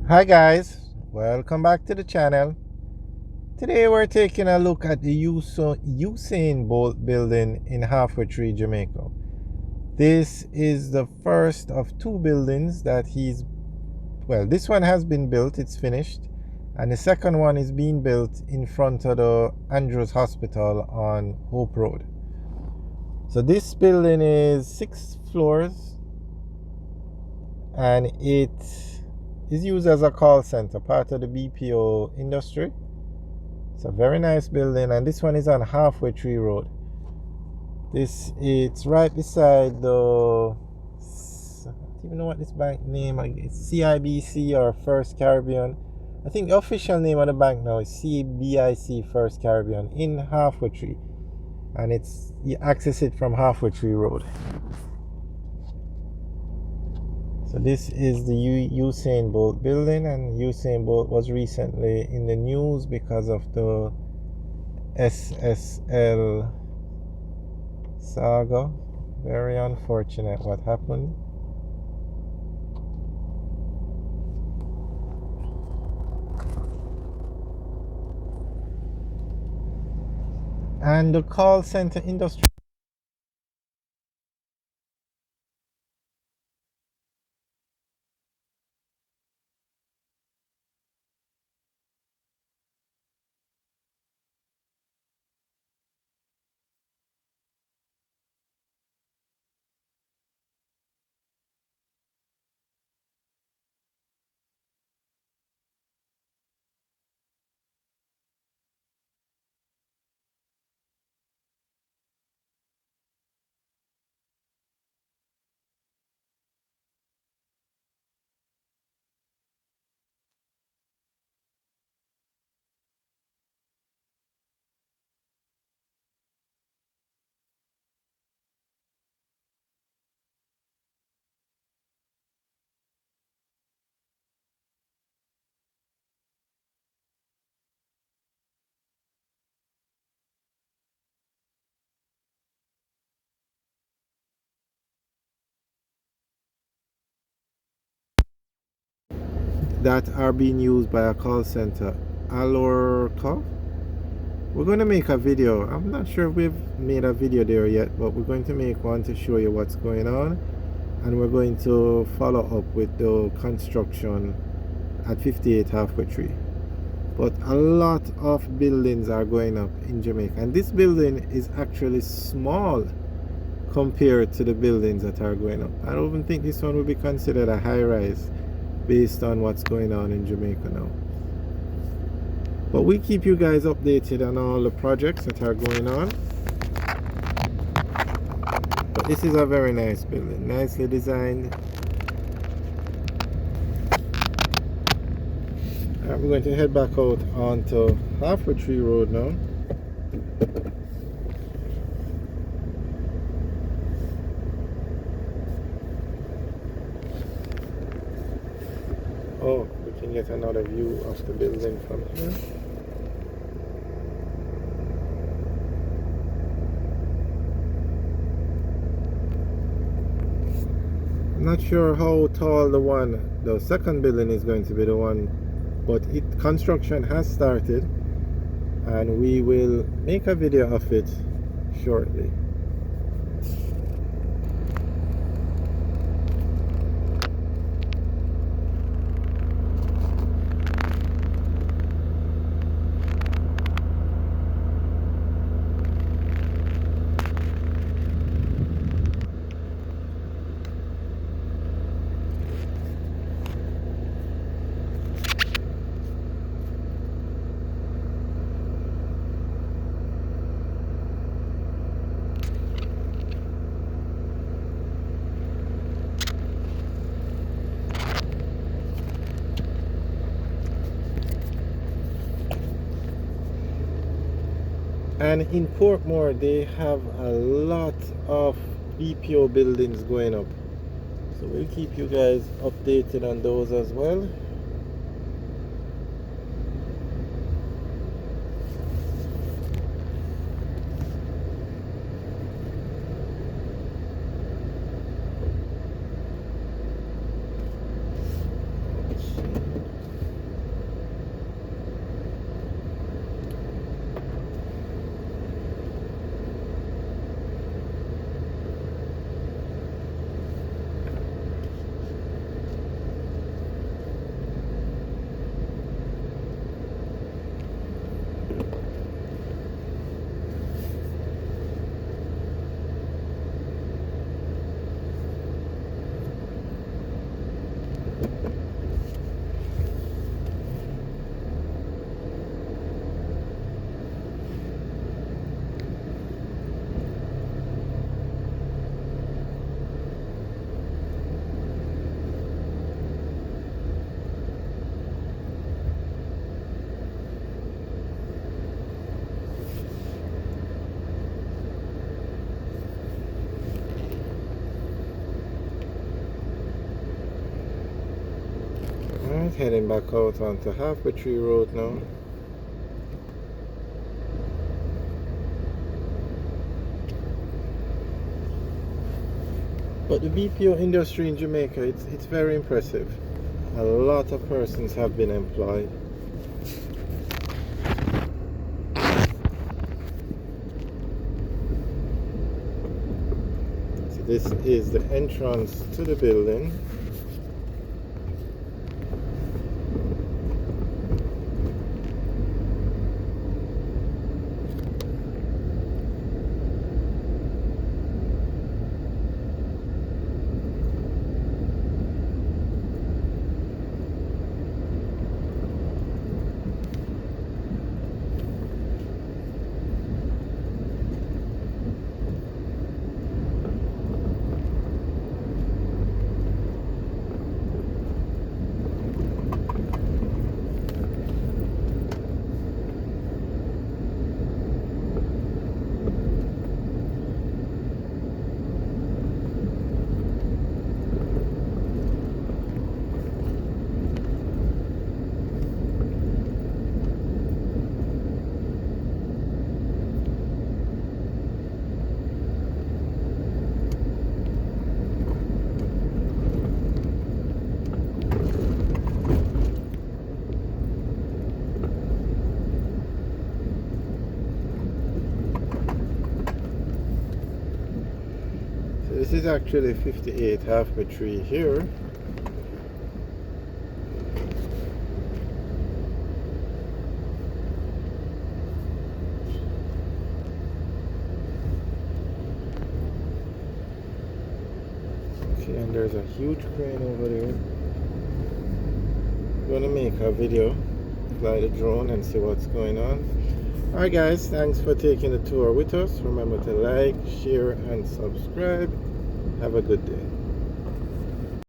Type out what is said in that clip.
Hi guys, welcome back to the channel. Today we're taking a look at the Usain Bolt building in Halfway Tree, Jamaica. This is the first of two buildings that this one has been built, it's finished, and the second one is being built in front of the Andrews Hospital on Hope Road. So this building is 6 floors and it is used as a call center, part of the BPO industry. It's a very nice building, and this one is on Halfway Tree Road. It's right beside the, I don't even know what this bank name is. CIBC or First Caribbean. I think the official name of the bank now is CBIC First Caribbean in Halfway Tree, and you access it from Halfway Tree Road. So this is the Usain Bolt building, and Usain Bolt was recently in the news because of the SSL saga. Very unfortunate what happened. And the call center industry that are being used by a call center. Alorca. We're going to make a video. I'm not sure if we've made a video there yet, but we're going to make one to show you what's going on. And we're going to follow up with the construction at 58 Halfway Tree. But a lot of buildings are going up in Jamaica, and this building is actually small compared to the buildings that are going up. I don't even think this one will be considered a high rise based on what's going on in Jamaica now. But we keep you guys updated on all the projects that are going on. But this is a very nice building, nicely designed. Alright, we're going to head back out onto Halfway Tree Road now. Oh, we can get another view of the building from here. I'm not sure how tall the second building is going to be, the one, but construction has started, and we will make a video of it shortly. And in Portmore, they have a lot of BPO buildings going up. So we'll keep you guys updated on those as well. Alright, heading back out onto Halfway Tree Road now. But the BPO industry in Jamaica, it's very impressive. A lot of persons have been employed. So this is the entrance to the building. This is actually 58 Halfway Tree here. Okay, and there's a huge crane over there. I'm gonna make a video, fly the drone and see what's going on. Alright guys, thanks for taking the tour with us. Remember to like, share and subscribe. Have a good day.